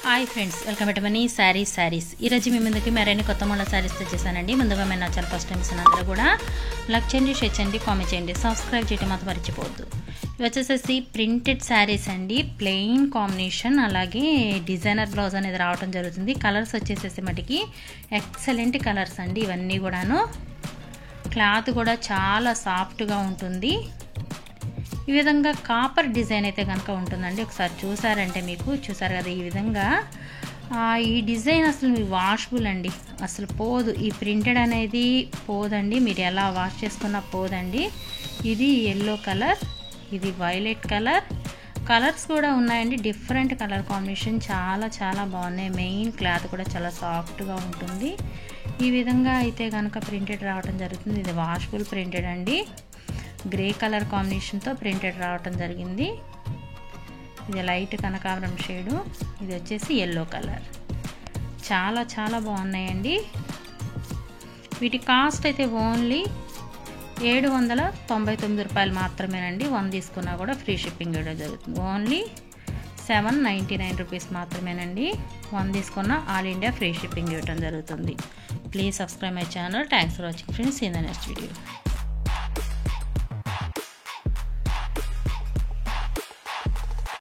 Hi friends, welcome to money saris. ఈరోజు మీ ముందుకి మరిన్ని కొత్త మోడల్ శారీస్ తెచ్చేసానండి. ముందుగా మీరు నా ఛానల్ ఫస్ట్ టైం అందరూ కూడా లైక్ చేయండి, షేర్ చేయండి, కామెంట్ చేయండి, సబ్స్క్రైబ్ చేయడం మాత్రం మర్చిపోవద్దు. ఇవి వచ్చేసేసి ప్రింటెడ్ శారీస్ అండి, ప్లెయిన్ కాంబినేషన్, అలాగే డిజైనర్ బ్లౌజ్ అనేది రావడం జరుగుతుంది. కలర్స్ వచ్చేసేసి మటుకి ఎక్సలెంట్ కలర్స్ అండి. ఇవన్నీ కూడాను క్లాత్ కూడా చాలా సాఫ్ట్గా ఉంటుంది. ఈ విధంగా కాపర్ డిజైన్ అయితే కనుక ఉంటుందండి. ఒకసారి చూసారంటే మీకు చూసారు కదా, ఈ విధంగా ఈ డిజైన్ అసలు మీ వాషబుల్ అండి, అసలు పోదు. ఈ ప్రింటెడ్ అనేది పోదండి, మీరు ఎలా వాష్ చేసుకున్నా పోదండి. ఇది ఎల్లో కలర్, ఇది వైలెట్ కలర్, కలర్స్ కూడా ఉన్నాయండి. డిఫరెంట్ కలర్ కాంబినేషన్ చాలా చాలా బాగున్నాయి. మెయిన్ క్లాత్ కూడా చాలా సాఫ్ట్గా ఉంటుంది. ఈ విధంగా అయితే కనుక ప్రింటెడ్ రావడం జరుగుతుంది. ఇది వాషబుల్ ప్రింటెడ్ అండి. గ్రే కలర్ కాంబినేషన్తో ప్రింటెడ్ రావటం జరిగింది. ఇది లైట్ కనకాంబరం షేడు, ఇది వచ్చేసి ఎల్లో కలర్. చాలా చాలా బాగున్నాయండి. వీటి కాస్ట్ అయితే ఓన్లీ 799 రూపాయలు మాత్రమేనండి. 1 తీసుకున్నా కూడా ఫ్రీ షిప్పింగ్ ఇవ్వడం జరుగుతుంది. ఓన్లీ 799 రూపీస్ మాత్రమేనండి. 1 తీసుకున్నా ఆల్ ఇండియా ఫ్రీ షిప్పింగ్ ఇవ్వడం జరుగుతుంది. Please subscribe my channel. Thanks for watching friends. In the next video.